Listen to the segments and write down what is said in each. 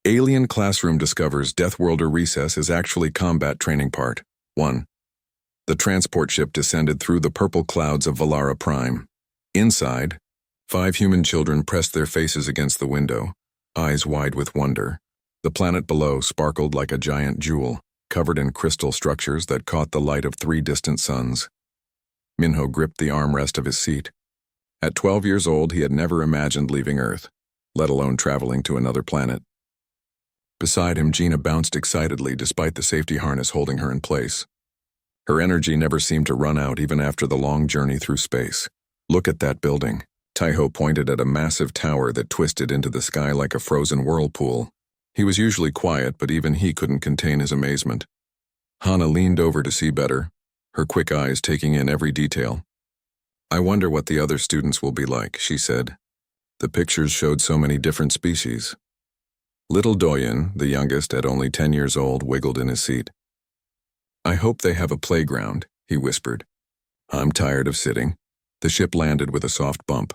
Alien classroom discovers Deathworlder recess is actually combat training part. 1. The transport ship descended through the purple clouds of Valara Prime. Inside, 5 human children pressed their faces against the window, eyes wide with wonder. The planet below sparkled like a giant jewel, covered in crystal structures that caught the light of 3 distant suns. Minho gripped the armrest of his seat. At 12 years old, he had never imagined leaving Earth, let alone traveling to another planet. Beside him, Gina bounced excitedly despite the safety harness holding her in place. Her energy never seemed to run out even after the long journey through space. Look at that building. Taiho pointed at a massive tower that twisted into the sky like a frozen whirlpool. He was usually quiet, but even he couldn't contain his amazement. Hana leaned over to see better, her quick eyes taking in every detail. "I wonder what the other students will be like," she said. The pictures showed so many different species. Little Doyen, the youngest at only 10 years old, wiggled in his seat. "I hope they have a playground," he whispered. "I'm tired of sitting." The ship landed with a soft bump.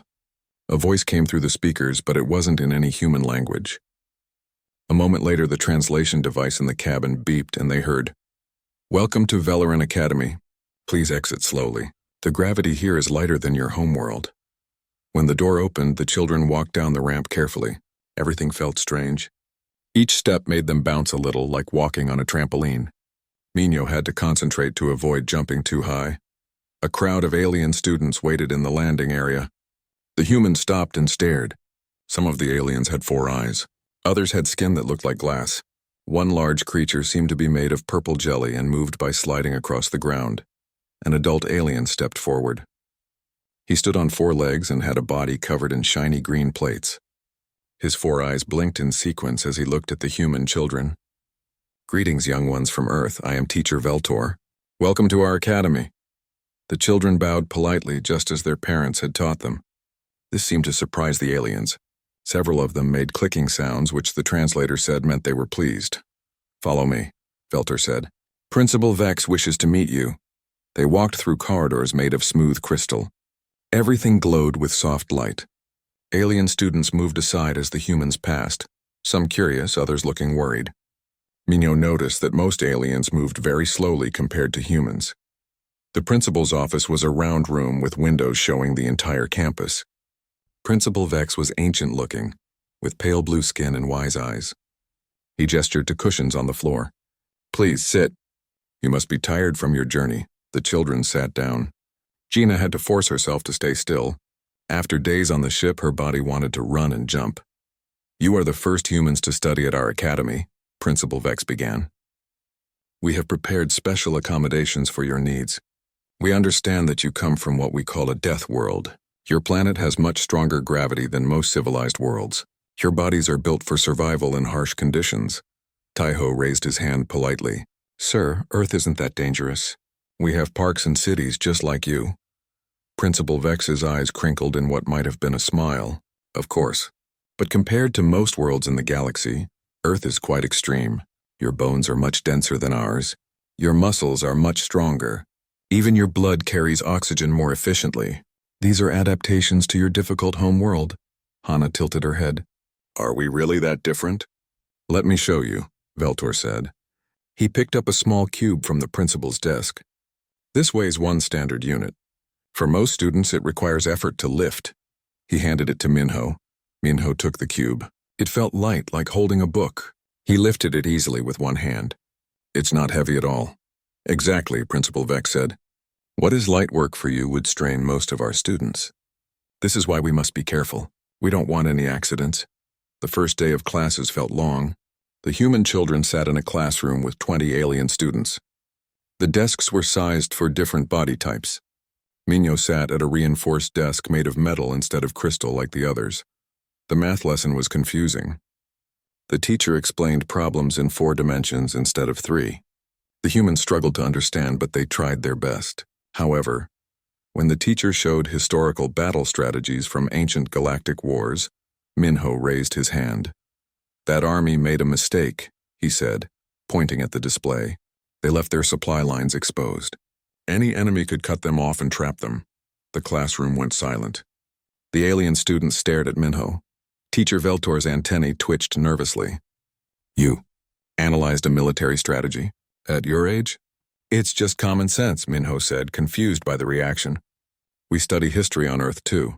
A voice came through the speakers, but it wasn't in any human language. A moment later, the translation device in the cabin beeped and they heard, "Welcome to Velaran Academy. Please exit slowly. The gravity here is lighter than your homeworld." When the door opened, the children walked down the ramp carefully. Everything felt strange. Each step made them bounce a little, like walking on a trampoline. Minho had to concentrate to avoid jumping too high. A crowd of alien students waited in the landing area. The humans stopped and stared. Some of the aliens had 4 eyes. Others had skin that looked like glass. One large creature seemed to be made of purple jelly and moved by sliding across the ground. An adult alien stepped forward. He stood on 4 legs and had a body covered in shiny green plates. His 4 eyes blinked in sequence as he looked at the human children. "Greetings, young ones from Earth. I am Teacher Veltor. Welcome to our academy." The children bowed politely, just as their parents had taught them. This seemed to surprise the aliens. Several of them made clicking sounds, which the translator said meant they were pleased. "Follow me," Veltor said. "Principal Vex wishes to meet you." They walked through corridors made of smooth crystal. Everything glowed with soft light. Alien students moved aside as the humans passed, some curious, others looking worried. Minho noticed that most aliens moved very slowly compared to humans. The principal's office was a round room with windows showing the entire campus. Principal Vex was ancient-looking, with pale blue skin and wise eyes. He gestured to cushions on the floor. "Please, sit. You must be tired from your journey." The children sat down. Gina had to force herself to stay still. After days on the ship, her body wanted to run and jump. "You are the first humans to study at our academy," Principal Vex began. "We have prepared special accommodations for your needs. We understand that you come from what we call a death world. Your planet has much stronger gravity than most civilized worlds. Your bodies are built for survival in harsh conditions." Taiho raised his hand politely. "Sir, Earth isn't that dangerous. We have parks and cities just like you." Principal Vex's eyes crinkled in what might have been a smile. "Of course. But compared to most worlds in the galaxy, Earth is quite extreme. Your bones are much denser than ours. Your muscles are much stronger. Even your blood carries oxygen more efficiently. These are adaptations to your difficult home world." Hana tilted her head. "Are we really that different?" "Let me show you," Veltor said. He picked up a small cube from the principal's desk. "This weighs 1 standard unit. For most students, it requires effort to lift." He handed it to Minho. Minho took the cube. It felt light, like holding a book. He lifted it easily with 1 hand. "It's not heavy at all." "Exactly," Principal Vex said. "What is light work for you would strain most of our students. This is why we must be careful. We don't want any accidents." The first day of classes felt long. The human children sat in a classroom with 20 alien students. The desks were sized for different body types. Minho sat at a reinforced desk made of metal instead of crystal like the others. The math lesson was confusing. The teacher explained problems in 4 dimensions instead of 3. The humans struggled to understand, but they tried their best. However, when the teacher showed historical battle strategies from ancient galactic wars, Minho raised his hand. "That army made a mistake," he said, pointing at the display. "They left their supply lines exposed. Any enemy could cut them off and trap them." The classroom went silent. The alien students stared at Minho. Teacher Veltor's antennae twitched nervously. You analyzed a military strategy? At your age? It's just common sense, Minho said, confused by the reaction. We study history on Earth too.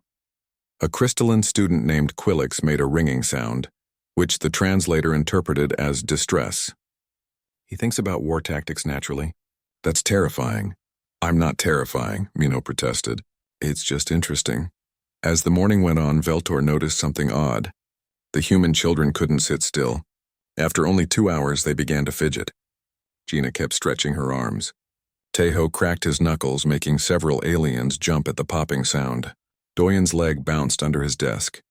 A crystalline student named Quillix made a ringing sound, which the translator interpreted as distress. He thinks about war tactics naturally. That's terrifying. I'm not terrifying, Minho protested. It's just interesting. As the morning went on, Veltor noticed something odd. The human children couldn't sit still. After only 2 hours, they began to fidget. Gina kept stretching her arms. Tejo cracked his knuckles, making several aliens jump at the popping sound. Doyen's leg bounced under his desk.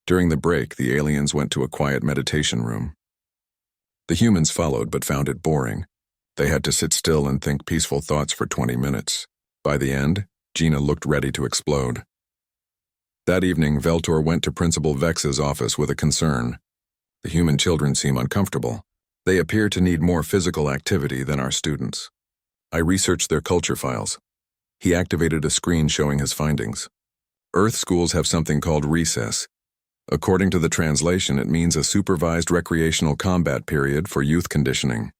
During the break, the aliens went to a quiet meditation room. The humans followed but found it boring. They had to sit still and think peaceful thoughts for 20 minutes. By the end, Gina looked ready to explode. That evening, Veltor went to Principal Vex's office with a concern. The human children seem uncomfortable. They appear to need more physical activity than our students. I researched their culture files. He activated a screen showing his findings. Earth schools have something called recess. According to the translation, it means a supervised recreational combat period for youth conditioning.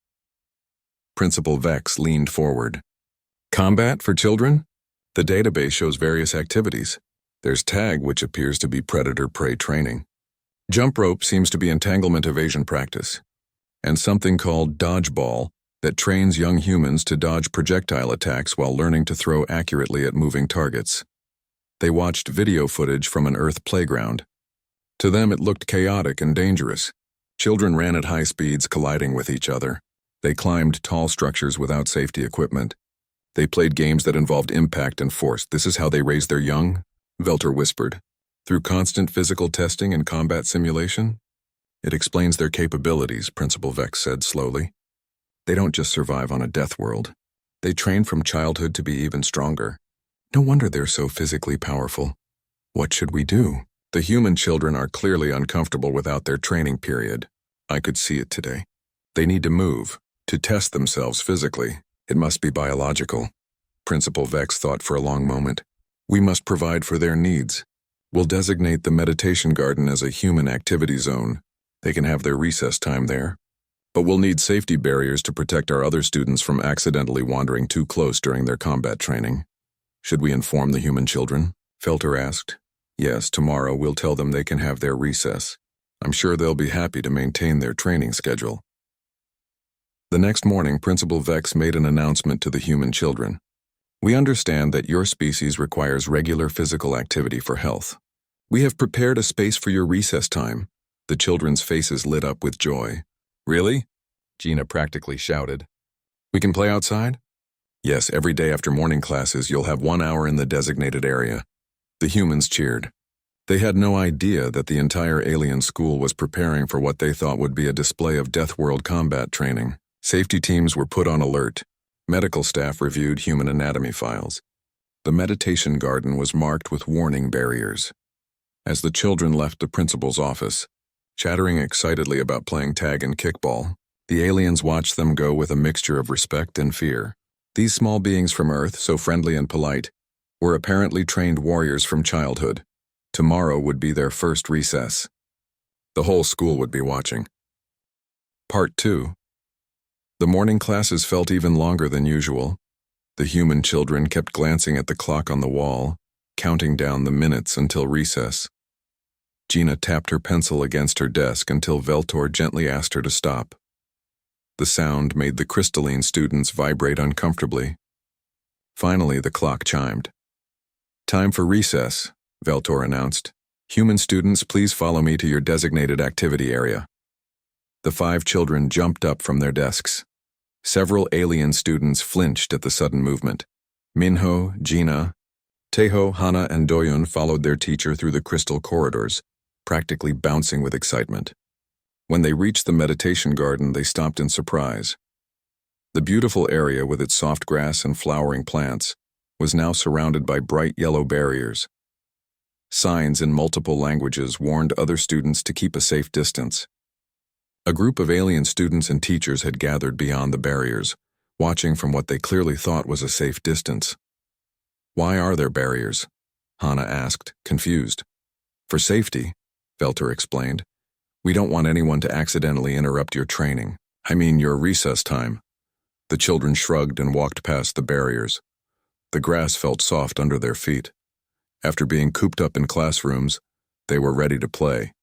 Principal Vex leaned forward. Combat for children? The database shows various activities. There's tag, which appears to be predator-prey training. Jump rope seems to be entanglement evasion practice. And something called dodgeball that trains young humans to dodge projectile attacks while learning to throw accurately at moving targets. They watched video footage from an Earth playground. To them, it looked chaotic and dangerous. Children ran at high speeds, colliding with each other. They climbed tall structures without safety equipment. They played games that involved impact and force. This is how they raise their young? Veltor whispered. Through constant physical testing and combat simulation? It explains their capabilities, Principal Vex said slowly. They don't just survive on a death world. They train from childhood to be even stronger. No wonder they're so physically powerful. What should we do? The human children are clearly uncomfortable without their training period. I could see it today. They need to move, to test themselves physically. It must be biological. Principal Vex thought for a long moment. We must provide for their needs. We'll designate the meditation garden as a human activity zone. They can have their recess time there. But we'll need safety barriers to protect our other students from accidentally wandering too close during their combat training. Should we inform the human children? Felter asked. Yes, tomorrow we'll tell them they can have their recess. I'm sure they'll be happy to maintain their training schedule. The next morning, Principal Vex made an announcement to the human children. We understand that your species requires regular physical activity for health. We have prepared a space for your recess time. The children's faces lit up with joy. Really? Gina practically shouted. We can play outside? Yes, every day after morning classes, you'll have 1 hour in the designated area. The humans cheered. They had no idea that the entire alien school was preparing for what they thought would be a display of Deathworld combat training. Safety teams were put on alert. Medical staff reviewed human anatomy files. The meditation garden was marked with warning barriers. As the children left the principal's office, chattering excitedly about playing tag and kickball, the aliens watched them go with a mixture of respect and fear. These small beings from Earth, so friendly and polite, were apparently trained warriors from childhood. Tomorrow would be their first recess. The whole school would be watching. Part 2. The morning classes felt even longer than usual. The human children kept glancing at the clock on the wall, counting down the minutes until recess. Gina tapped her pencil against her desk until Veltor gently asked her to stop. The sound made the crystalline students vibrate uncomfortably. Finally, the clock chimed. Time for recess, Veltor announced. Human students, please follow me to your designated activity area. The 5 children jumped up from their desks. Several alien students flinched at the sudden movement. Minho, Gina, Tejo, Hana, and Doyun followed their teacher through the crystal corridors, practically bouncing with excitement. When they reached the meditation garden, they stopped in surprise. The beautiful area with its soft grass and flowering plants was now surrounded by bright yellow barriers. Signs in multiple languages warned other students to keep a safe distance. A group of alien students and teachers had gathered beyond the barriers, watching from what they clearly thought was a safe distance. Why are there barriers? Hana asked, confused. For safety, Veltor explained. We don't want anyone to accidentally interrupt your training. I mean, your recess time." The children shrugged and walked past the barriers. The grass felt soft under their feet. After being cooped up in classrooms, they were ready to play.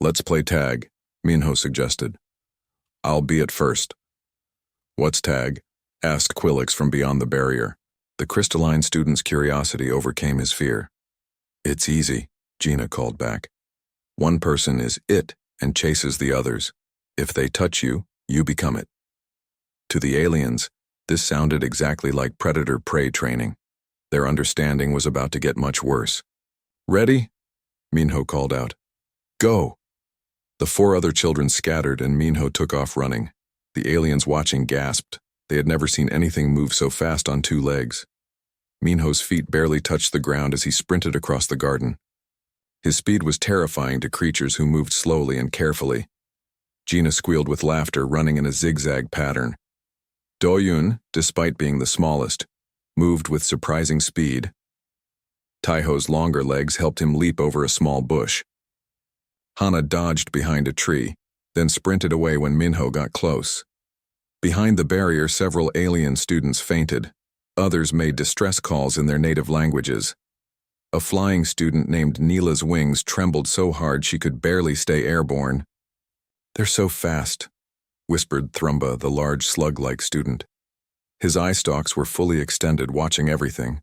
"Let's play tag," Minho suggested. "I'll be at first." "What's tag?" asked Quillix from beyond the barrier. The crystalline student's curiosity overcame his fear. "It's easy," Gina called back. "One person is it and chases the others. If they touch you, you become it." To the aliens, this sounded exactly like predator-prey training. Their understanding was about to get much worse. "Ready?" Minho called out. "Go!" The 4 other children scattered and Minho took off running. The aliens watching gasped. They had never seen anything move so fast on 2 legs. Minho's feet barely touched the ground as he sprinted across the garden. His speed was terrifying to creatures who moved slowly and carefully. Gina squealed with laughter, running in a zigzag pattern. Doyun, despite being the smallest, moved with surprising speed. Taiho's longer legs helped him leap over a small bush. Hana dodged behind a tree, then sprinted away when Minho got close. Behind the barrier, several alien students fainted. Others made distress calls in their native languages. A flying student named Neela's wings trembled so hard she could barely stay airborne. "They're so fast," whispered Thrumba, the large slug-like student. His eye stalks were fully extended, watching everything.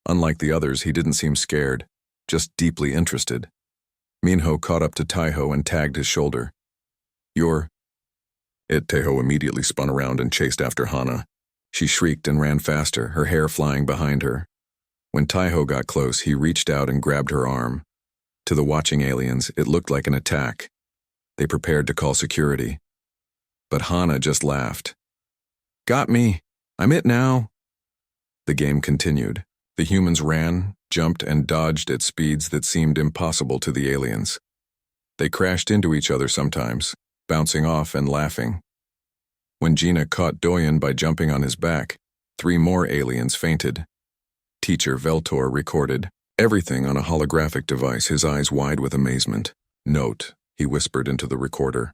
Unlike the others, he didn't seem scared, just deeply interested. Minho caught up to Taiho and tagged his shoulder. "You're—" Taiho immediately spun around and chased after Hana. She shrieked and ran faster, her hair flying behind her. When Taiho got close, he reached out and grabbed her arm. To the watching aliens, it looked like an attack. They prepared to call security. But Hana just laughed. "Got me! I'm it now!" The game continued. The humans ran, jumped, and dodged at speeds that seemed impossible to the aliens. They crashed into each other sometimes, bouncing off and laughing. When Gina caught Doyen by jumping on his back, 3 more aliens fainted. Teacher Veltor recorded everything on a holographic device, his eyes wide with amazement. "Note," he whispered into the recorder.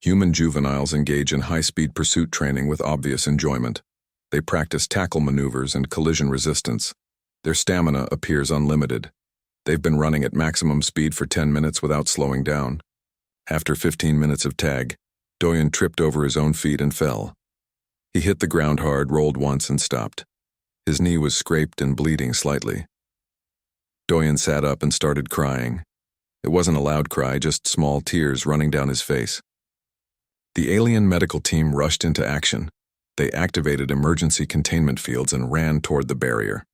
"Human juveniles engage in high-speed pursuit training with obvious enjoyment. They practice tackle maneuvers and collision resistance. Their stamina appears unlimited. They've been running at maximum speed for 10 minutes without slowing down." After 15 minutes of tag, Doyen tripped over his own feet and fell. He hit the ground hard, rolled once, and stopped. His knee was scraped and bleeding slightly. Doyen sat up and started crying. It wasn't a loud cry, just small tears running down his face. The alien medical team rushed into action. They activated emergency containment fields and ran toward the barrier.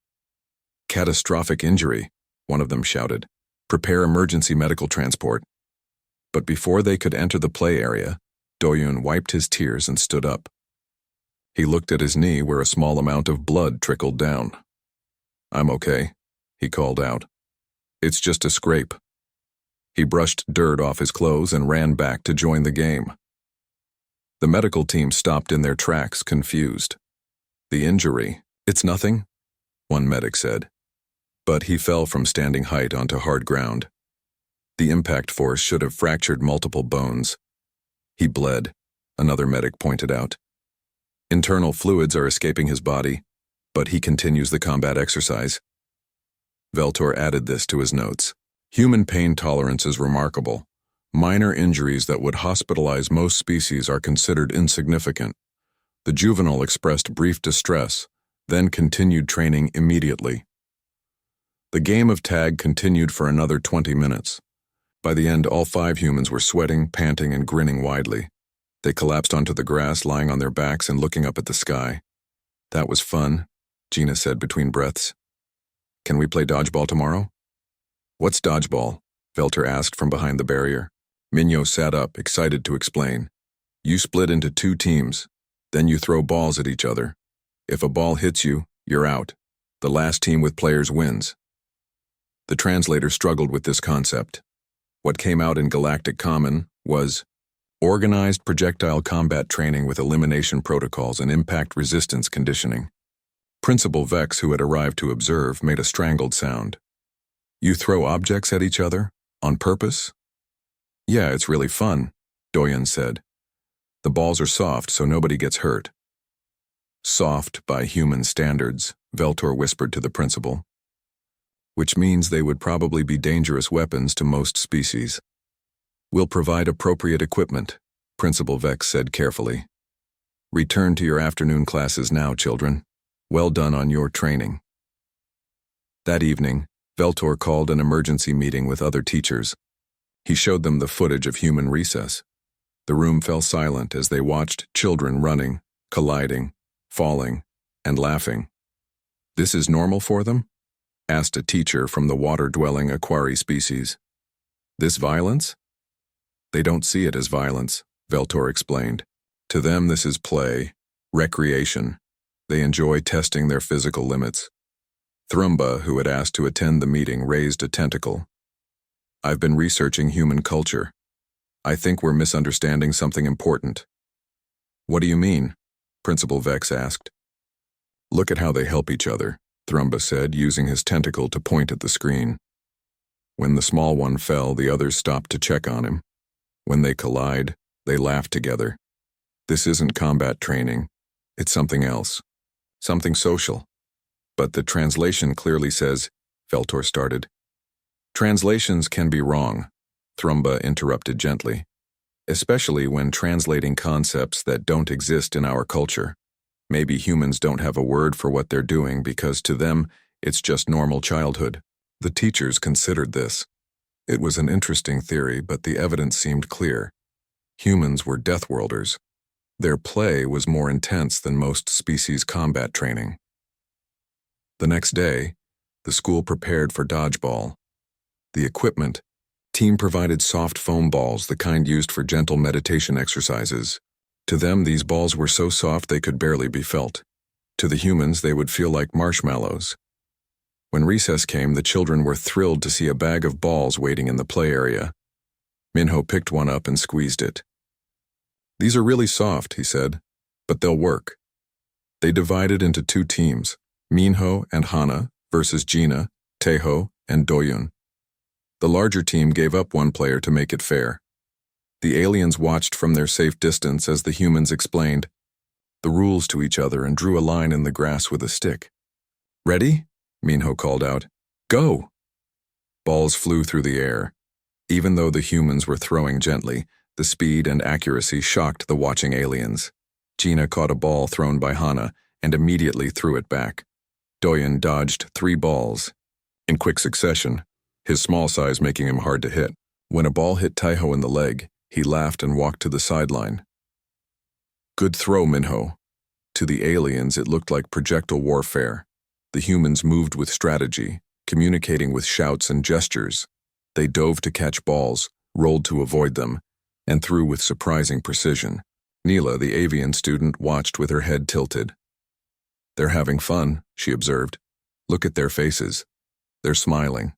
"Catastrophic injury," one of them shouted. "Prepare emergency medical transport." But before they could enter the play area, Doyun wiped his tears and stood up. He looked at his knee where a small amount of blood trickled down. "I'm okay," he called out. "It's just a scrape." He brushed dirt off his clothes and ran back to join the game. The medical team stopped in their tracks, confused. "The injury, it's nothing," one medic said. But he fell from standing height onto hard ground. The impact force should have fractured multiple bones. He bled, another medic pointed out. Internal fluids are escaping his body, but he continues the combat exercise. Veltor added this to his notes. "Human pain tolerance is remarkable. Minor injuries that would hospitalize most species are considered insignificant. The juvenile expressed brief distress, then continued training immediately." The game of tag continued for another 20 minutes. By the end, all 5 humans were sweating, panting, and grinning widely. They collapsed onto the grass, lying on their backs and looking up at the sky. "That was fun," Gina said between breaths. "Can we play dodgeball tomorrow?" "What's dodgeball?" Veltor asked from behind the barrier. Minho sat up, excited to explain. "You split into 2 teams. Then you throw balls at each other. If a ball hits you, you're out. The last team with players wins." The translator struggled with this concept. What came out in Galactic Common was organized projectile combat training with elimination protocols and impact resistance conditioning. Principal Vex, who had arrived to observe, made a strangled sound. "You throw objects at each other? On purpose?" Yeah, it's really fun, Doyen said. The balls are soft, so nobody gets hurt. Soft by human standards, Veltor whispered to the principal. Which means they would probably be dangerous weapons to most species. We'll provide appropriate equipment, Principal Vex said carefully. Return to your afternoon classes now, children. Well done on your training. That evening, Veltor called an emergency meeting with other teachers. He showed them the footage of human recess. The room fell silent as they watched children running, colliding, falling, and laughing. This is normal for them? Asked a teacher from the water-dwelling Aquari species. This violence? They don't see it as violence, Veltor explained. To them this is play, recreation. They enjoy testing their physical limits. Thrumba, who had asked to attend the meeting, raised a tentacle. I've been researching human culture. I think we're misunderstanding something important. What do you mean? Principal Vex asked. Look at how they help each other, Thrumba said, using his tentacle to point at the screen. When the small one fell, the others stopped to check on him. When they collide, they laugh together. This isn't combat training. It's something else. Something social. But the translation clearly says, Veltor started. Translations can be wrong, Thrumba interrupted gently, especially when translating concepts that don't exist in our culture. Maybe humans don't have a word for what they're doing because to them, it's just normal childhood. The teachers considered this. It was an interesting theory, but the evidence seemed clear. Humans were Deathworlders. Their play was more intense than most species' combat training. The next day, the school prepared for dodgeball. The equipment, team provided soft foam balls, the kind used for gentle meditation exercises. To them, these balls were so soft they could barely be felt. To the humans, they would feel like marshmallows. When recess came, the children were thrilled to see a bag of balls waiting in the play area. Minho picked one up and squeezed it. These are really soft, he said, but they'll work. They divided into two teams, Minho and Hana versus Gina, Teho, and Doyun. The larger team gave up one player to make it fair. The aliens watched from their safe distance as the humans explained the rules to each other and drew a line in the grass with a stick. Ready? Minho called out. Go! Balls flew through the air. Even though the humans were throwing gently, the speed and accuracy shocked the watching aliens. Gina caught a ball thrown by Hana and immediately threw it back. Doyen dodged 3 balls. In quick succession, his small size making him hard to hit. When a ball hit Taiho in the leg, he laughed and walked to the sideline. Good throw, Minho. To the aliens, it looked like projectile warfare. The humans moved with strategy, communicating with shouts and gestures. They dove to catch balls, rolled to avoid them, and threw with surprising precision. Neela, the avian student, watched with her head tilted. They're having fun, she observed. Look at their faces. They're smiling.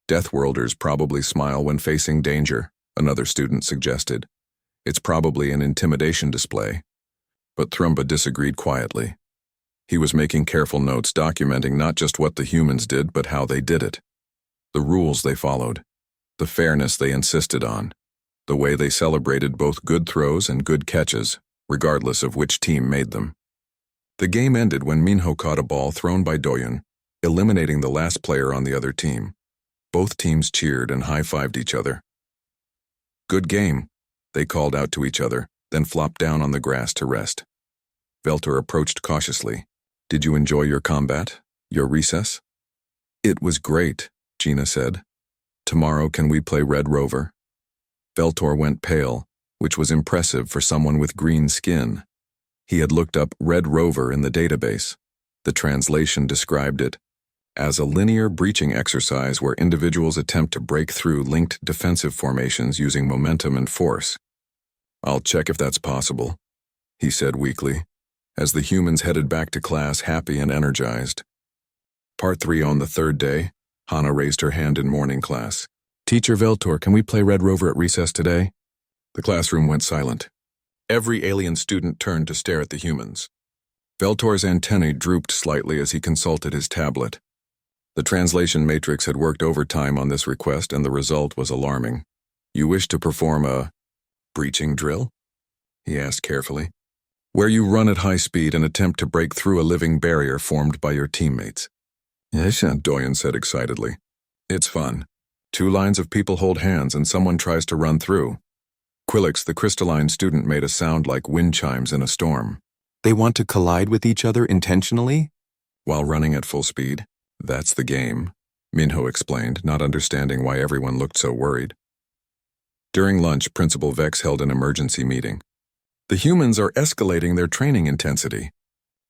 Deathworlders probably smile when facing danger, another student suggested. It's probably an intimidation display. But Thrumba disagreed quietly. He was making careful notes documenting not just what the humans did, but how they did it. The rules they followed. The fairness they insisted on. The way they celebrated both good throws and good catches, regardless of which team made them. The game ended when Minho caught a ball thrown by Doyun, eliminating the last player on the other team. Both teams cheered and high-fived each other. Good game, they called out to each other, then flopped down on the grass to rest. Veltor approached cautiously. Did you enjoy your combat? Your recess? It was great, Gina said. Tomorrow can we play Red Rover? Veltor went pale, which was impressive for someone with green skin. He had looked up Red Rover in the database. The translation described it as a linear breaching exercise where individuals attempt to break through linked defensive formations using momentum and force. I'll check if that's possible, he said weakly, as the humans headed back to class happy and energized. Part 3 on the third day, Hana raised her hand in morning class. Teacher Veltor, can we play Red Rover at recess today? The classroom went silent. Every alien student turned to stare at the humans. Veltor's antennae drooped slightly as he consulted his tablet. The translation matrix had worked overtime on this request and the result was alarming. You wish to perform a breaching drill? He asked carefully. Where you run at high speed and attempt to break through a living barrier formed by your teammates. Yes, Doyen said excitedly. It's fun. 2 lines of people hold hands and someone tries to run through. Quillix, the crystalline student, made a sound like wind chimes in a storm. They want to collide with each other intentionally? While running at full speed. That's the game, Minho explained, not understanding why everyone looked so worried. During lunch, Principal Vex held an emergency meeting. The humans are escalating their training intensity.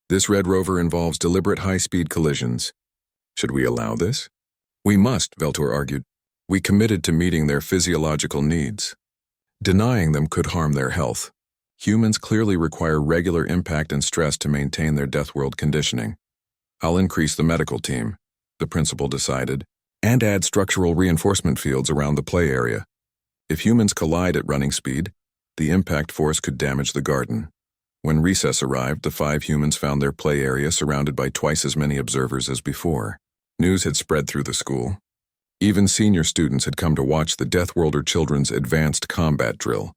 This Red Rover involves deliberate high-speed collisions. Should we allow this? We must, Veltor argued. We committed to meeting their physiological needs. Denying them could harm their health. Humans clearly require regular impact and stress to maintain their Deathworld conditioning. I'll increase the medical team, the principal decided, and add structural reinforcement fields around the play area. If humans collide at running speed, the impact force could damage the garden. When recess arrived, the 5 humans found their play area surrounded by twice as many observers as before. News had spread through the school. Even senior students had come to watch the Deathworlder children's advanced combat drill.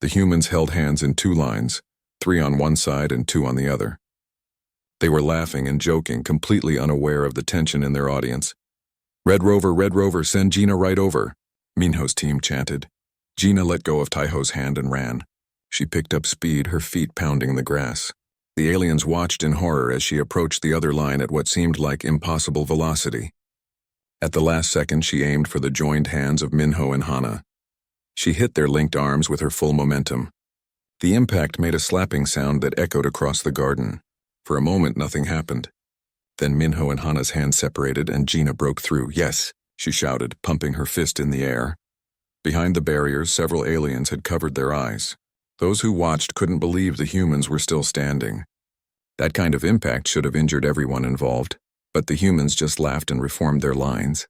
The humans held hands in 2 lines, 3 on one side and 2 on the other. They were laughing and joking, completely unaware of the tension in their audience. Red Rover, send Gina right over, Minho's team chanted. Gina let go of Taiho's hand and ran. She picked up speed, her feet pounding the grass. The aliens watched in horror as she approached the other line at what seemed like impossible velocity. At the last second, she aimed for the joined hands of Minho and Hana. She hit their linked arms with her full momentum. The impact made a slapping sound that echoed across the garden. For a moment, nothing happened. Then Minho and Hana's hands separated and Gina broke through. Yes, she shouted, pumping her fist in the air. Behind the barriers, several aliens had covered their eyes. Those who watched couldn't believe the humans were still standing. That kind of impact should have injured everyone involved, but the humans just laughed and reformed their lines.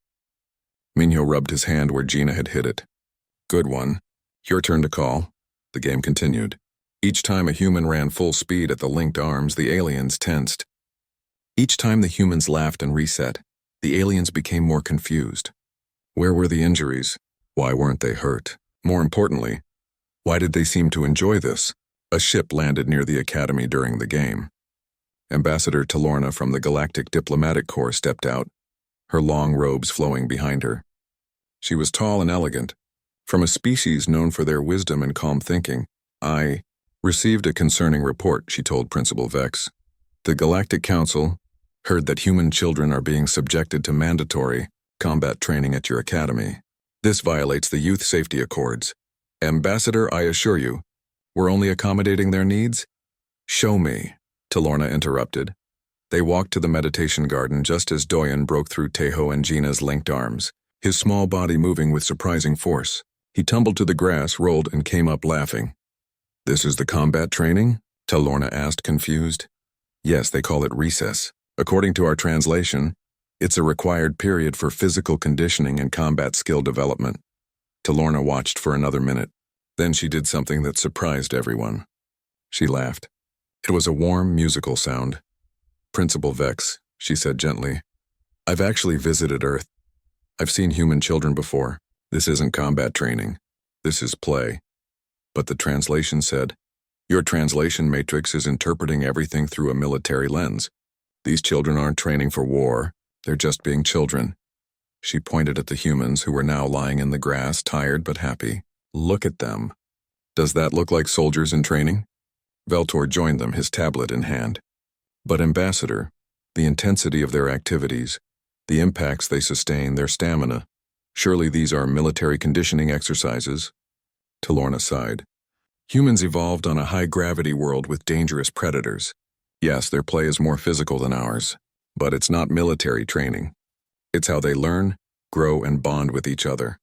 Minho rubbed his hand where Gina had hit it. Good one. Your turn to call. The game continued. Each time a human ran full speed at the linked arms, the aliens tensed. Each time the humans laughed and reset, the aliens became more confused. Where were the injuries? Why weren't they hurt? More importantly, why did they seem to enjoy this? A ship landed near the academy during the game. Ambassador Talorna from the Galactic Diplomatic Corps stepped out, her long robes flowing behind her. She was tall and elegant. From a species known for their wisdom and calm thinking, I received a concerning report, she told Principal Vex. The Galactic Council heard that human children are being subjected to mandatory combat training at your academy. This violates the Youth Safety Accords. Ambassador, I assure you, we're only accommodating their needs? Show me, Talorna interrupted. They walked to the meditation garden just as Doyen broke through Taiho and Gina's linked arms, his small body moving with surprising force. He tumbled to the grass, rolled, and came up laughing. This is the combat training? Talorna asked, confused. Yes, they call it recess. According to our translation, it's a required period for physical conditioning and combat skill development. Talorna watched for another minute. Then she did something that surprised everyone. She laughed. It was a warm, musical sound. Principal Vex, she said gently. I've actually visited Earth. I've seen human children before. This isn't combat training. This is play. But the translation said, your translation matrix is interpreting everything through a military lens. These children aren't training for war. They're just being children. She pointed at the humans who were now lying in the grass, tired but happy. Look at them. Does that look like soldiers in training? Veltor joined them, his tablet in hand. But Ambassador, the intensity of their activities, the impacts they sustain, their stamina, surely these are military conditioning exercises? Talorna sighed. Humans evolved on a high-gravity world with dangerous predators. Yes, their play is more physical than ours, but it's not military training. It's how they learn, grow, and bond with each other.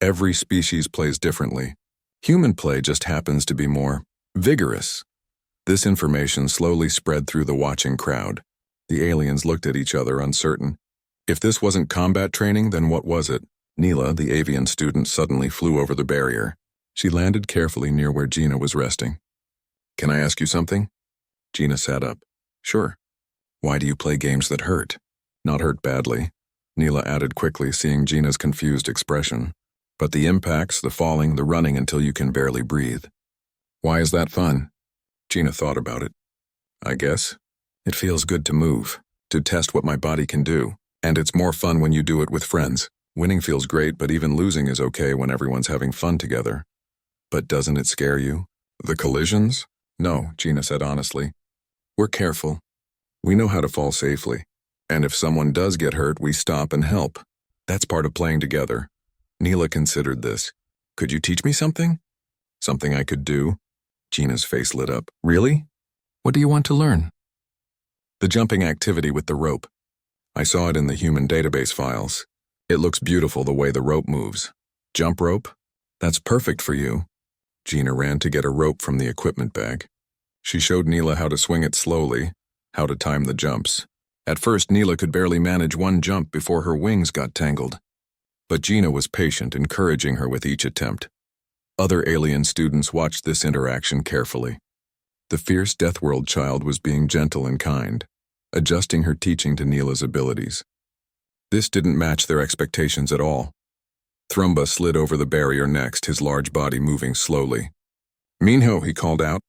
Every species plays differently. Human play just happens to be more vigorous. This information slowly spread through the watching crowd. The aliens looked at each other, uncertain. If this wasn't combat training, then what was it? Neela, the avian student, suddenly flew over the barrier. She landed carefully near where Gina was resting. Can I ask you something? Gina sat up. Sure. Why do you play games that hurt? Not hurt badly, Neela added quickly, seeing Gina's confused expression. But the impacts, the falling, the running until you can barely breathe. Why is that fun? Gina thought about it. I guess it feels good to move, to test what my body can do, and it's more fun when you do it with friends. Winning feels great, but even losing is okay when everyone's having fun together. But doesn't it scare you? The collisions? No, Gina said honestly. We're careful. We know how to fall safely. And if someone does get hurt, we stop and help. That's part of playing together. Neela considered this. Could you teach me something? Something I could do? Gina's face lit up. Really? What do you want to learn? The jumping activity with the rope. I saw it in the human database files. It looks beautiful the way the rope moves. Jump rope? That's perfect for you. Gina ran to get a rope from the equipment bag. She showed Neela how to swing it slowly, how to time the jumps. At first, Neela could barely manage one jump before her wings got tangled. But Gina was patient, encouraging her with each attempt. Other alien students watched this interaction carefully. The fierce Deathworld child was being gentle and kind, adjusting her teaching to Neela's abilities. This didn't match their expectations at all. Thrumba slid over the barrier next, his large body moving slowly. Minho, he called out.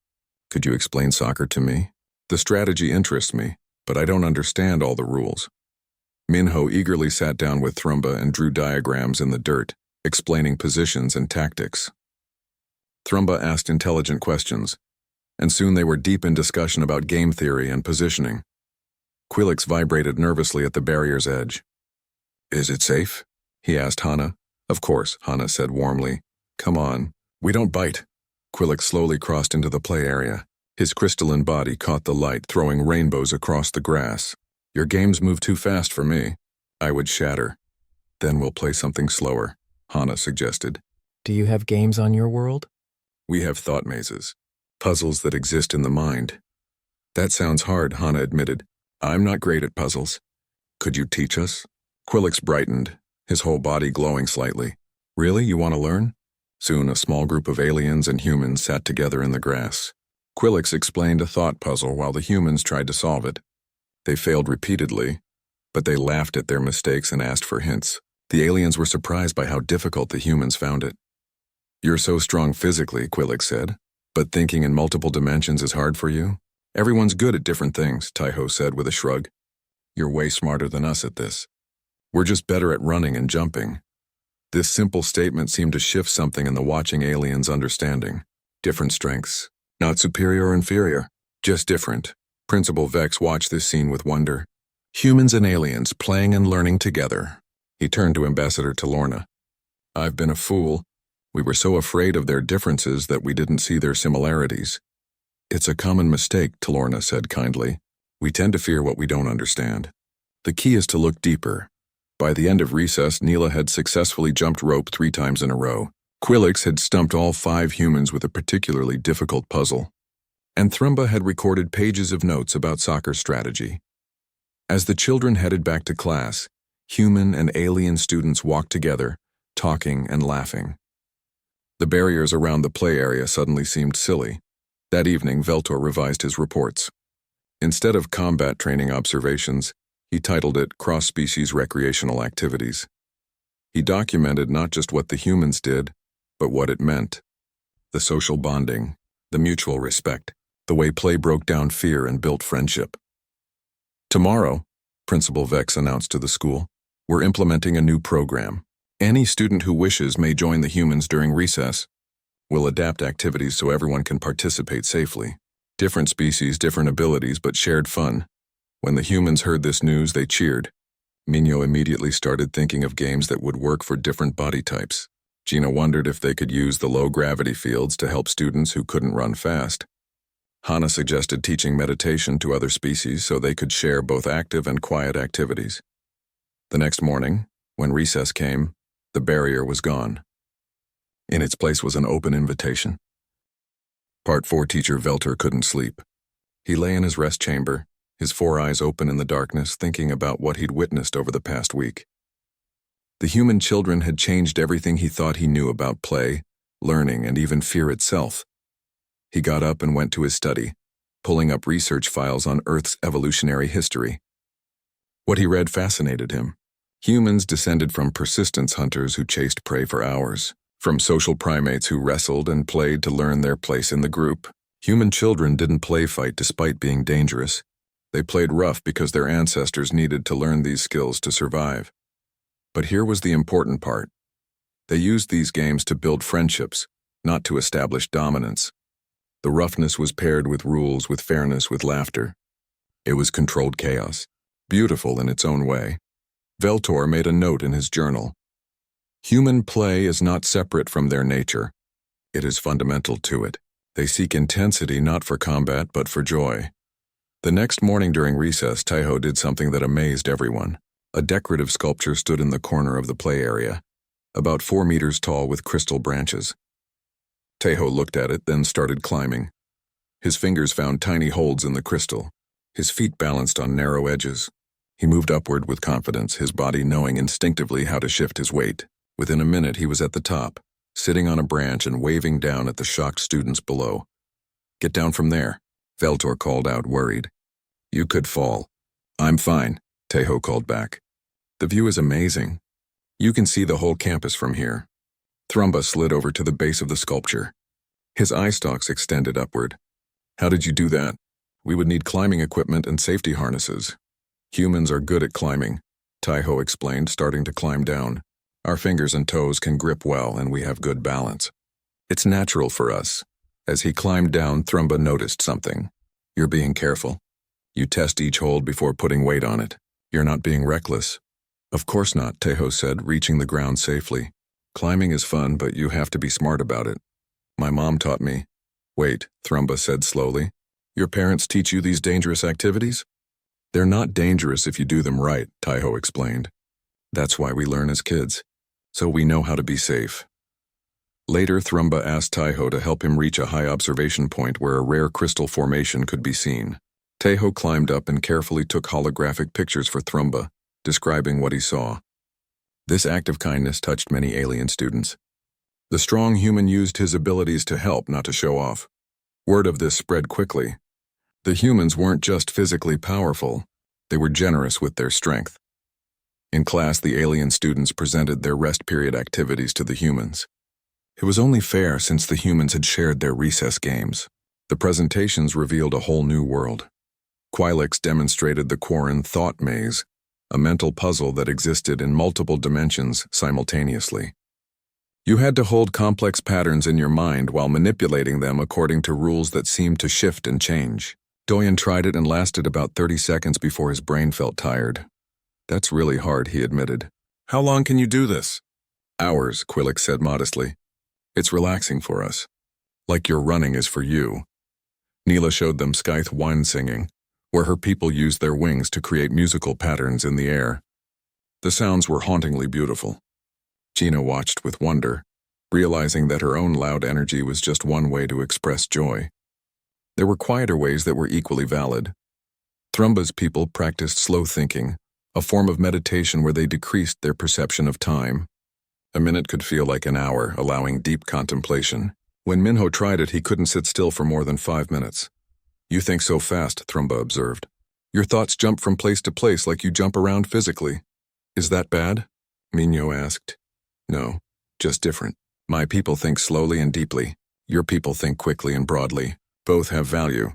Could you explain soccer to me? The strategy interests me, but I don't understand all the rules. Minho eagerly sat down with Thrumba and drew diagrams in the dirt, explaining positions and tactics. Thrumba asked intelligent questions, and soon they were deep in discussion about game theory and positioning. Quillix vibrated nervously at the barrier's edge. Is it safe? He asked Hana. Of course, Hana said warmly. Come on, we don't bite. Quillix slowly crossed into the play area. His crystalline body caught the light, throwing rainbows across the grass. Your games move too fast for me. I would shatter. Then we'll play something slower, Hana suggested. Do you have games on your world? We have thought mazes, puzzles that exist in the mind. That sounds hard, Hana admitted. I'm not great at puzzles. Could you teach us? Quillix brightened, his whole body glowing slightly. Really, you want to learn? Soon a small group of aliens and humans sat together in the grass. Quillix explained a thought puzzle while the humans tried to solve it. They failed repeatedly, but they laughed at their mistakes and asked for hints. The aliens were surprised by how difficult the humans found it. You're so strong physically, Quillix said, but thinking in multiple dimensions is hard for you? Everyone's good at different things, Taiho said with a shrug. You're way smarter than us at this. We're just better at running and jumping. This simple statement seemed to shift something in the watching aliens' understanding. Different strengths. Not superior or inferior, just different. Principal Vex watched this scene with wonder. Humans and aliens playing and learning together. He turned to Ambassador Talorna. I've been a fool. We were so afraid of their differences that we didn't see their similarities. It's a common mistake, Talorna said kindly. We tend to fear what we don't understand. The key is to look deeper. By the end of recess, Neela had successfully jumped rope 3 times in a row. Quillix had stumped all 5 humans with a particularly difficult puzzle. And Thrumba had recorded pages of notes about soccer strategy. As the children headed back to class, human and alien students walked together, talking and laughing. The barriers around the play area suddenly seemed silly. That evening, Veltor revised his reports. Instead of combat training observations, he titled it Cross-Species Recreational Activities. He documented not just what the humans did, but what it meant. The social bonding, the mutual respect, the way play broke down fear and built friendship. Tomorrow, Principal Vex announced to the school, we're implementing a new program. Any student who wishes may join the humans during recess. We'll adapt activities so everyone can participate safely. Different species, different abilities, but shared fun. When the humans heard this news, they cheered. Minho immediately started thinking of games that would work for different body types. Gina wondered if they could use the low-gravity fields to help students who couldn't run fast. Hana suggested teaching meditation to other species so they could share both active and quiet activities. The next morning, when recess came, the barrier was gone. In its place was an open invitation. Part 4 teacher Veltor couldn't sleep. He lay in his rest chamber, his 4 eyes open in the darkness, thinking about what he'd witnessed over the past week. The human children had changed everything he thought he knew about play, learning, and even fear itself. He got up and went to his study, pulling up research files on Earth's evolutionary history. What he read fascinated him. Humans descended from persistence hunters who chased prey for hours, from social primates who wrestled and played to learn their place in the group. Human children didn't play fight despite being dangerous. They played rough because their ancestors needed to learn these skills to survive. But here was the important part. They used these games to build friendships, not to establish dominance. The roughness was paired with rules, with fairness, with laughter. It was controlled chaos, beautiful in its own way. Veltor made a note in his journal. Human play is not separate from their nature. It is fundamental to it. They seek intensity not for combat but for joy. The next morning during recess, Taiho did something that amazed everyone. A decorative sculpture stood in the corner of the play area, about 4 meters tall with crystal branches. Taiho looked at it, then started climbing. His fingers found tiny holds in the crystal. His feet balanced on narrow edges. He moved upward with confidence, his body knowing instinctively how to shift his weight. Within a minute, he was at the top, sitting on a branch and waving down at the shocked students below. "Get down from there," Veltor called out, worried. "You could fall." "I'm fine," Taiho called back. "The view is amazing. You can see the whole campus from here." Thrumba slid over to the base of the sculpture. His eye stalks extended upward. "How did you do that?" "We would need climbing equipment and safety harnesses." "Humans are good at climbing," Taiho explained, starting to climb down. "Our fingers and toes can grip well and we have good balance. It's natural for us." As he climbed down, Thrumba noticed something. "You're being careful. You test each hold before putting weight on it. You're not being reckless." "Of course not," Taiho said, reaching the ground safely. "Climbing is fun, but you have to be smart about it. My mom taught me." "Wait," Thrumba said slowly. "Your parents teach you these dangerous activities?" "They're not dangerous if you do them right," Taiho explained. "That's why we learn as kids, so we know how to be safe." Later, Thrumba asked Taiho to help him reach a high observation point where a rare crystal formation could be seen. Taiho climbed up and carefully took holographic pictures for Thrumba, describing what he saw. This act of kindness touched many alien students. The strong human used his abilities to help, not to show off. Word of this spread quickly. The humans weren't just physically powerful, they were generous with their strength. In class, the alien students presented their rest period activities to the humans. It was only fair since the humans had shared their recess games. The presentations revealed a whole new world. Quilix demonstrated the Quarren thought maze, a mental puzzle that existed in multiple dimensions simultaneously. You had to hold complex patterns in your mind while manipulating them according to rules that seemed to shift and change. Doyen tried it and lasted about 30 seconds before his brain felt tired. "That's really hard," he admitted. "How long can you do this?" "Hours," Quilix said modestly. "It's relaxing for us. Like your running is for you." Neela showed them Scythe One singing, where her people used their wings to create musical patterns in the air. The sounds were hauntingly beautiful. Gina watched with wonder, realizing that her own loud energy was just one way to express joy. There were quieter ways that were equally valid. Thrumba's people practiced slow thinking, a form of meditation where they decreased their perception of time. A minute could feel like an hour, allowing deep contemplation. When Minho tried it, he couldn't sit still for more than 5 minutes. "You think so fast," Thrumba observed. "Your thoughts jump from place to place like you jump around physically." "Is that bad?" Minho asked. "No, just different. My people think slowly and deeply. Your people think quickly and broadly. Both have value."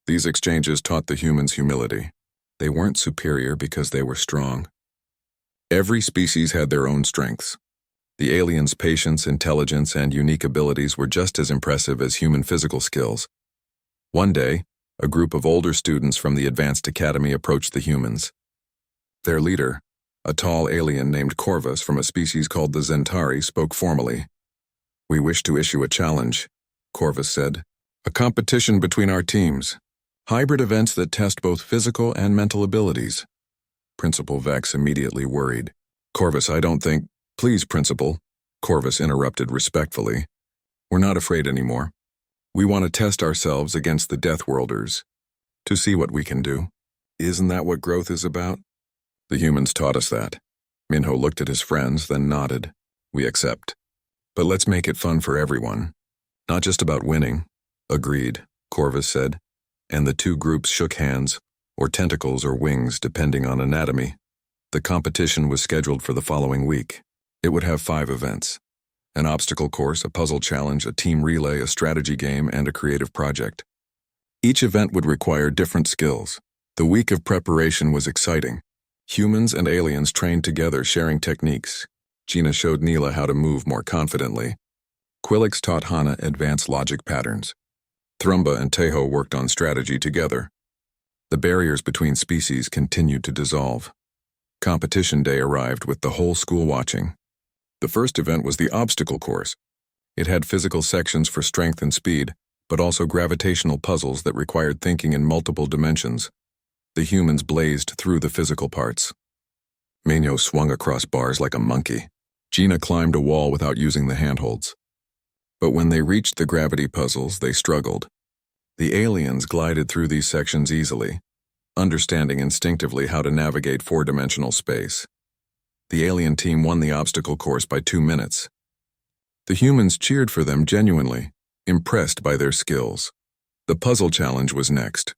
These exchanges taught the humans humility. They weren't superior because they were strong. Every species had their own strengths. The aliens' patience, intelligence, and unique abilities were just as impressive as human physical skills. One day, a group of older students from the Advanced Academy approached the humans. Their leader, a tall alien named Corvus from a species called the Zentari, spoke formally. "We wish to issue a challenge," Corvus said. "A competition between our teams. Hybrid events that test both physical and mental abilities." Principal Vex immediately worried. "Corvus, I don't think—" "Please, Principal," Corvus interrupted respectfully. "We're not afraid anymore. We want to test ourselves against the Deathworlders, to see what we can do. Isn't that what growth is about?" "The humans taught us that." Minho looked at his friends, then nodded. "We accept. But let's make it fun for everyone. Not just about winning." "Agreed," Corvus said, and the two groups shook hands, or tentacles or wings depending on anatomy. The competition was scheduled for the following week. It would have 5 events: an obstacle course, a puzzle challenge, a team relay, a strategy game, and a creative project. Each event would require different skills. The week of preparation was exciting. Humans and aliens trained together, sharing techniques. Gina showed Neela how to move more confidently. Quillix taught Hana advanced logic patterns. Thrumba and Tejo worked on strategy together. The barriers between species continued to dissolve. Competition day arrived with the whole school watching. The first event was the obstacle course. It had physical sections for strength and speed, but also gravitational puzzles that required thinking in multiple dimensions. The humans blazed through the physical parts. Minho swung across bars like a monkey. Gina climbed a wall without using the handholds. But when they reached the gravity puzzles, they struggled. The aliens glided through these sections easily, understanding instinctively how to navigate 4-dimensional space. The alien team won the obstacle course by 2 minutes. The humans cheered for them genuinely, impressed by their skills. The puzzle challenge was next.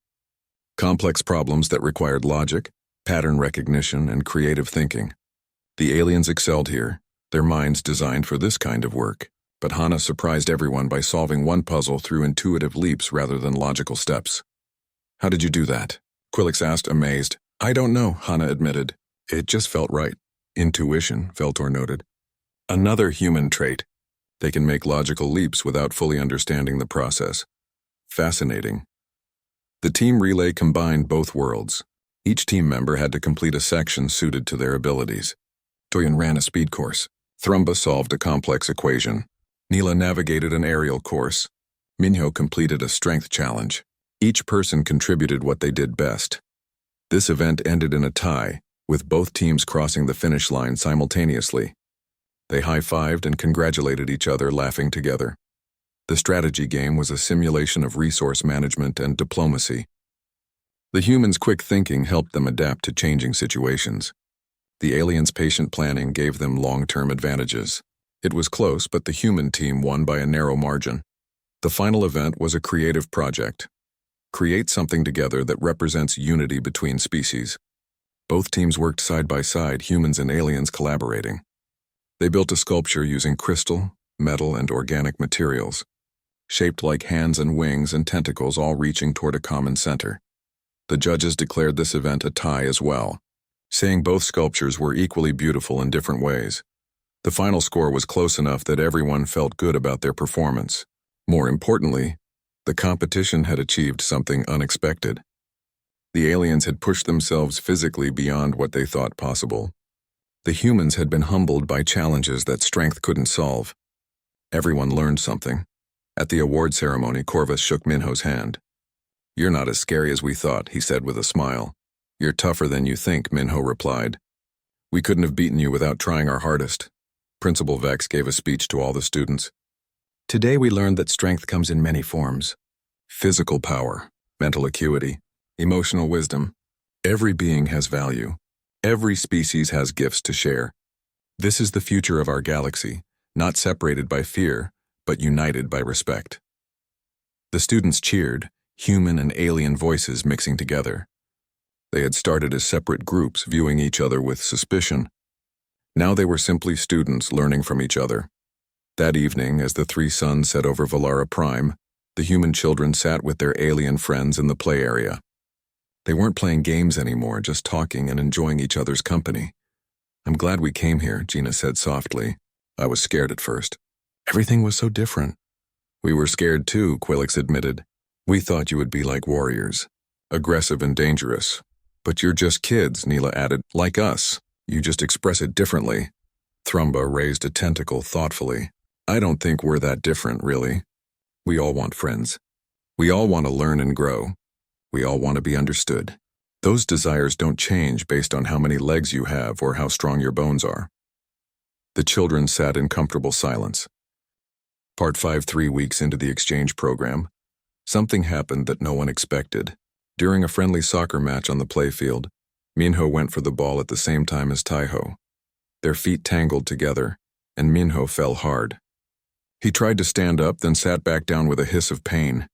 Complex problems that required logic, pattern recognition, and creative thinking. The aliens excelled here, their minds designed for this kind of work. But Hana surprised everyone by solving one puzzle through intuitive leaps rather than logical steps. "How did you do that?" Quillix asked, amazed. "I don't know," Hana admitted. "It just felt right." Intuition, Feltor noted. Another human trait. They can make logical leaps without fully understanding the process. Fascinating. The team relay combined both worlds. Each team member had to complete a section suited to their abilities. Doyen ran a speed course. Thrumba solved a complex equation. Neela navigated an aerial course. Minho completed a strength challenge. Each person contributed what they did best. This event ended in a tie, with both teams crossing the finish line simultaneously. They high-fived and congratulated each other, laughing together. The strategy game was a simulation of resource management and diplomacy. The humans' quick thinking helped them adapt to changing situations. The aliens' patient planning gave them long-term advantages. It was close, but the human team won by a narrow margin. The final event was a creative project. Create something together that represents unity between species. Both teams worked side by side, humans and aliens collaborating. They built a sculpture using crystal, metal, and organic materials, shaped like hands and wings and tentacles, all reaching toward a common center. The judges declared this event a tie as well, saying both sculptures were equally beautiful in different ways. The final score was close enough that everyone felt good about their performance. More importantly, the competition had achieved something unexpected. The aliens had pushed themselves physically beyond what they thought possible. The humans had been humbled by challenges that strength couldn't solve. Everyone learned something. At the award ceremony, Corvus shook Minho's hand. "You're not as scary as we thought," he said with a smile. "You're tougher than you think," Minho replied. "We couldn't have beaten you without trying our hardest." Principal Vex gave a speech to all the students. "Today we learned that strength comes in many forms. Physical power, mental acuity, emotional wisdom. Every being has value. Every species has gifts to share. This is the future of our galaxy, not separated by fear, but united by respect." The students cheered, human and alien voices mixing together. They had started as separate groups, viewing each other with suspicion. Now they were simply students learning from each other. That evening, as the 3 suns set over Valara Prime, the human children sat with their alien friends in the play area. They weren't playing games anymore, just talking and enjoying each other's company. "I'm glad we came here," Gina said softly. "I was scared at first. Everything was so different." "We were scared too," Quillix admitted. "We thought you would be like warriors, aggressive and dangerous. But you're just kids," Neela added. "Like us. You just express it differently." Thrumba raised a tentacle thoughtfully. "I don't think we're that different, really. We all want friends. We all want to learn and grow. We all want to be understood. Those desires don't change based on how many legs you have or how strong your bones are." The children sat in comfortable silence. Part 5, 3 weeks into the exchange program, something happened that no one expected. During a friendly soccer match on the playfield, Minho went for the ball at the same time as Taiho. Their feet tangled together, and Minho fell hard. He tried to stand up, then sat back down with a hiss of pain.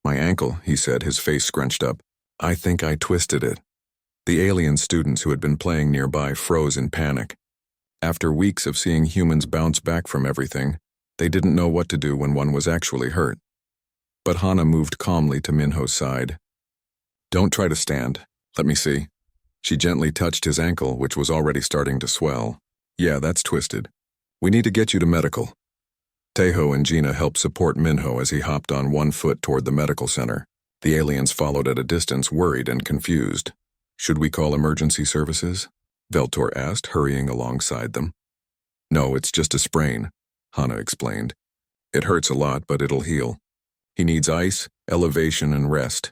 "My ankle," he said, his face scrunched up. "I think I twisted it." The alien students who had been playing nearby froze in panic. After weeks of seeing humans bounce back from everything, they didn't know what to do when one was actually hurt. But Hana moved calmly to Minho's side. "Don't try to stand. Let me see." She gently touched his ankle, which was already starting to swell. "Yeah, that's twisted. We need to get you to medical." Tejo and Gina helped support Minho as he hopped on one foot toward the medical center. The aliens followed at a distance, worried and confused. "Should we call emergency services?" Veltor asked, hurrying alongside them. "No, it's just a sprain," Hana explained. "It hurts a lot, but it'll heal. He needs ice, elevation, and rest."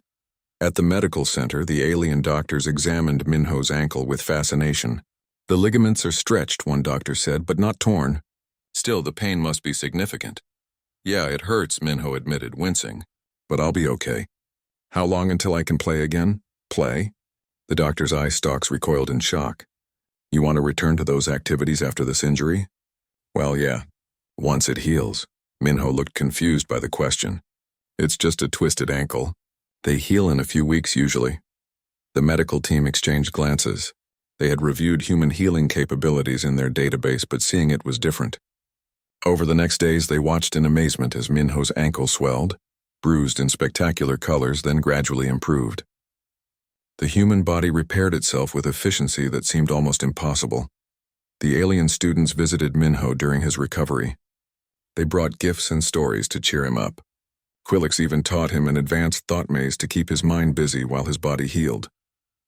At the medical center, the alien doctors examined Minho's ankle with fascination. "The ligaments are stretched," one doctor said, "but not torn. Still, the pain must be significant." "Yeah, it hurts," Minho admitted, wincing. "But I'll be okay." "How long until I can play again?" "Play?" The doctor's eye stalks recoiled in shock. "You want to return to those activities after this injury?" "Well, yeah. Once it heals." Minho looked confused by the question. "It's just a twisted ankle. They heal in a few weeks usually." The medical team exchanged glances. They had reviewed human healing capabilities in their database, but seeing it was different. Over the next days, they watched in amazement as Minho's ankle swelled, bruised in spectacular colors, then gradually improved. The human body repaired itself with efficiency that seemed almost impossible. The alien students visited Minho during his recovery. They brought gifts and stories to cheer him up. Quillix even taught him an advanced thought maze to keep his mind busy while his body healed.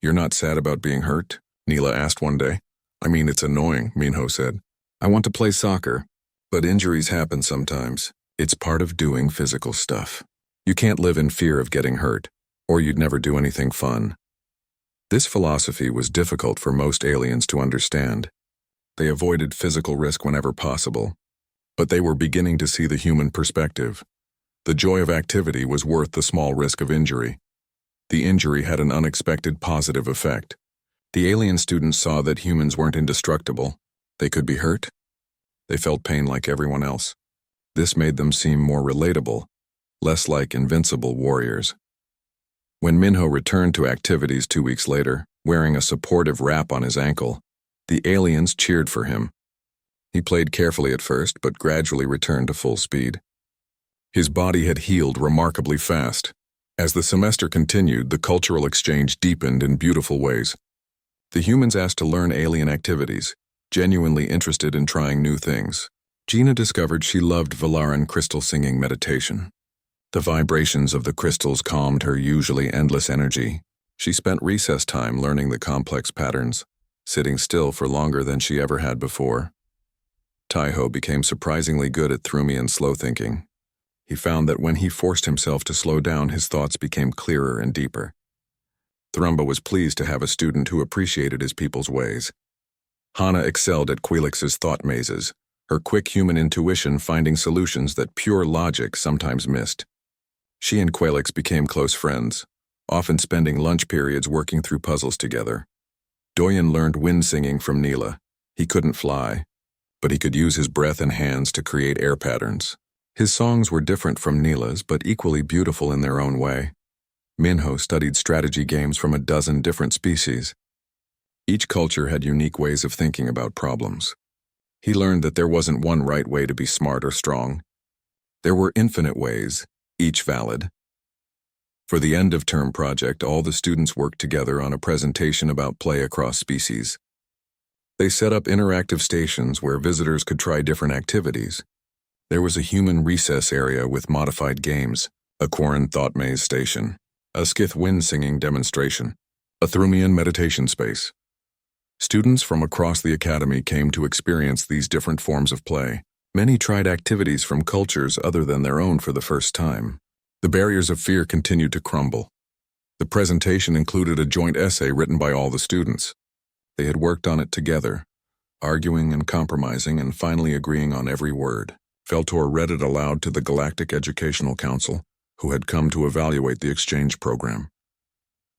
"You're not sad about being hurt?" Neela asked one day. "I mean, it's annoying," Minho said. "I want to play soccer, but injuries happen sometimes. It's part of doing physical stuff. You can't live in fear of getting hurt, or you'd never do anything fun." This philosophy was difficult for most aliens to understand. They avoided physical risk whenever possible, but they were beginning to see the human perspective. The joy of activity was worth the small risk of injury. The injury had an unexpected positive effect. The alien students saw that humans weren't indestructible. They could be hurt. They felt pain like everyone else. This made them seem more relatable, less like invincible warriors. When Minho returned to activities 2 weeks later, wearing a supportive wrap on his ankle, the aliens cheered for him. He played carefully at first, but gradually returned to full speed. His body had healed remarkably fast. As the semester continued, the cultural exchange deepened in beautiful ways. The humans asked to learn alien activities, genuinely interested in trying new things. Gina discovered she loved Valaran crystal singing meditation. The vibrations of the crystals calmed her usually endless energy. She spent recess time learning the complex patterns, sitting still for longer than she ever had before. Tejo became surprisingly good at Thrumian slow thinking. He found that when he forced himself to slow down, his thoughts became clearer and deeper. Thrumba was pleased to have a student who appreciated his people's ways. Hana excelled at Quilix's thought mazes, her quick human intuition finding solutions that pure logic sometimes missed. She and Quilix became close friends, often spending lunch periods working through puzzles together. Doyen learned wind singing from Neela. He couldn't fly, but he could use his breath and hands to create air patterns. His songs were different from Neela's, but equally beautiful in their own way. Minho studied strategy games from a dozen different species. Each culture had unique ways of thinking about problems. He learned that there wasn't one right way to be smart or strong. There were infinite ways, each valid. For the end-of-term project, all the students worked together on a presentation about play across species. They set up interactive stations where visitors could try different activities. There was a human recess area with modified games, a Quarren thought maze station, a Skith wind singing demonstration, a Thrumian meditation space. Students from across the academy came to experience these different forms of play. Many tried activities from cultures other than their own for the first time. The barriers of fear continued to crumble. The presentation included a joint essay written by all the students. They had worked on it together, arguing and compromising and finally agreeing on every word. Veltor read it aloud to the Galactic Educational Council, who had come to evaluate the exchange program.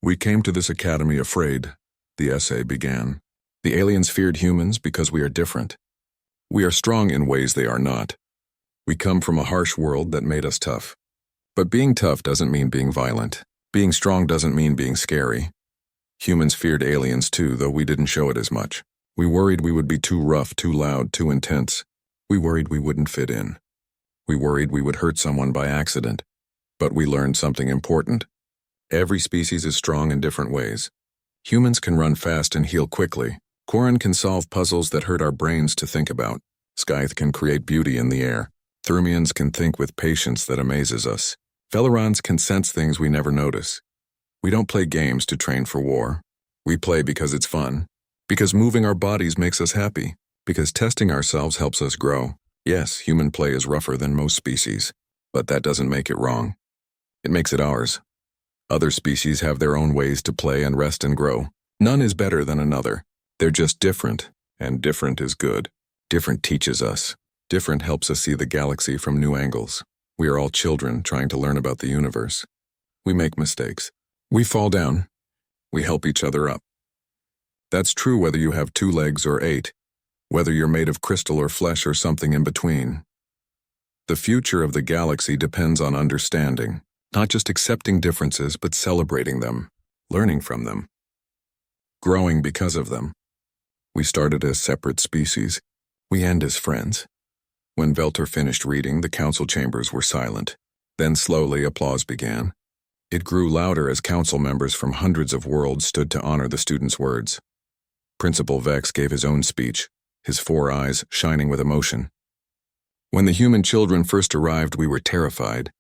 "We came to this academy afraid," the essay began. "The aliens feared humans because we are different. We are strong in ways they are not. We come from a harsh world that made us tough. But being tough doesn't mean being violent. Being strong doesn't mean being scary. Humans feared aliens too, though we didn't show it as much. We worried we would be too rough, too loud, too intense. We worried we wouldn't fit in. We worried we would hurt someone by accident. But we learned something important. Every species is strong in different ways. Humans can run fast and heal quickly. Quarren can solve puzzles that hurt our brains to think about. Scythe can create beauty in the air. Thermians can think with patience that amazes us. Velerons can sense things we never notice. We don't play games to train for war. We play because it's fun. Because moving our bodies makes us happy. Because testing ourselves helps us grow. Yes, human play is rougher than most species. But that doesn't make it wrong. It makes it ours. Other species have their own ways to play and rest and grow. None is better than another. They're just different, and different is good. Different teaches us. Different helps us see the galaxy from new angles. We are all children trying to learn about the universe. We make mistakes. We fall down. We help each other up. That's true whether you have 2 legs or 8, whether you're made of crystal or flesh or something in between. The future of the galaxy depends on understanding, not just accepting differences, but celebrating them, learning from them, growing because of them. We started as separate species. We end as friends. When Velter finished reading, the council chambers were silent. Then slowly applause began. It grew louder as council members from hundreds of worlds stood to honor the students' words. Principal Vex gave his own speech, his 4 eyes shining with emotion. When the human children first arrived, we were terrified.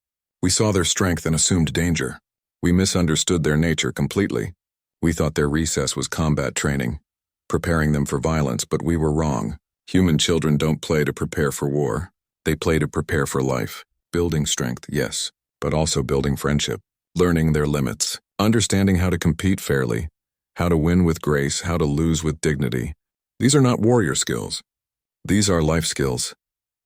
We saw their strength and assumed danger. We misunderstood their nature completely. We thought their recess was combat training, preparing them for violence, but we were wrong. Human children don't play to prepare for war. They play to prepare for life. Building strength, yes, but also building friendship. Learning their limits. Understanding how to compete fairly. How to win with grace, how to lose with dignity. These are not warrior skills. These are life skills.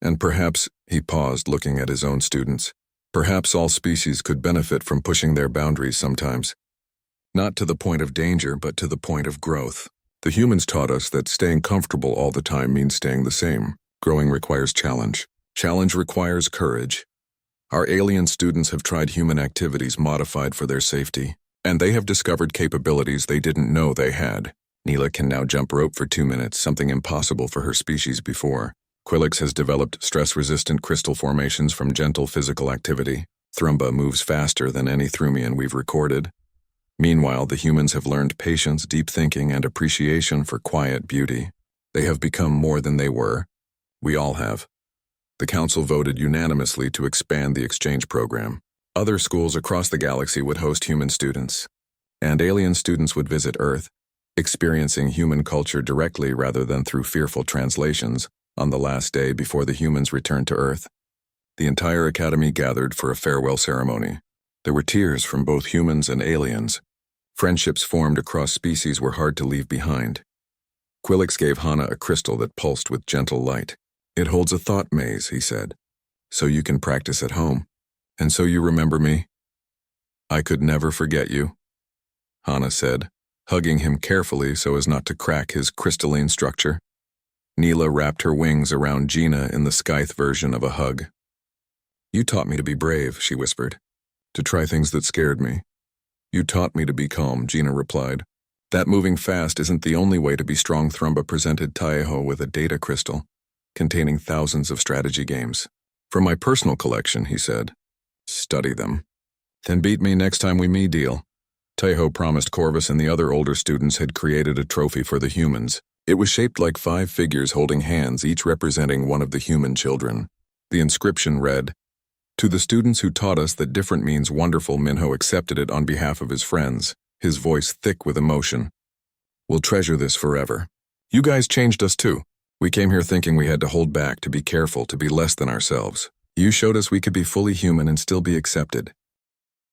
And perhaps, he paused, looking at his own students, perhaps all species could benefit from pushing their boundaries sometimes. Not to the point of danger, but to the point of growth. The humans taught us that staying comfortable all the time means staying the same. Growing requires challenge. Challenge requires courage. Our alien students have tried human activities modified for their safety, and they have discovered capabilities they didn't know they had. Neela can now jump rope for 2 minutes, something impossible for her species before. Quillix has developed stress-resistant crystal formations from gentle physical activity. Thrumba moves faster than any Thrumian we've recorded. Meanwhile, the humans have learned patience, deep thinking, and appreciation for quiet beauty. They have become more than they were. We all have. The council voted unanimously to expand the exchange program. Other schools across the galaxy would host human students, and alien students would visit Earth, experiencing human culture directly rather than through fearful translations. On the last day before the humans returned to Earth, the entire academy gathered for a farewell ceremony. There were tears from both humans and aliens. Friendships formed across species were hard to leave behind. Quillix gave Hana a crystal that pulsed with gentle light. "It holds a thought maze," he said, "so you can practice at home. And so you remember me." "I could never forget you," Hana said, hugging him carefully so as not to crack his crystalline structure. Neela wrapped her wings around Gina in the Scythe version of a hug. "You taught me to be brave," she whispered, "to try things that scared me." "You taught me to be calm," Gina replied. "That moving fast isn't the only way to be strong." Thrumba presented Taeho with a data crystal, containing thousands of strategy games. "From my personal collection," he said. "Study them. Then beat me next time we meet, deal." Taeho promised Corvus and the other older students had created a trophy for the humans. It was shaped like 5 figures holding hands, each representing one of the human children. The inscription read, "To the students who taught us that different means wonderful," Minho accepted it on behalf of his friends, his voice thick with emotion. "We'll treasure this forever. You guys changed us too. We came here thinking we had to hold back, to be careful, to be less than ourselves. You showed us we could be fully human and still be accepted.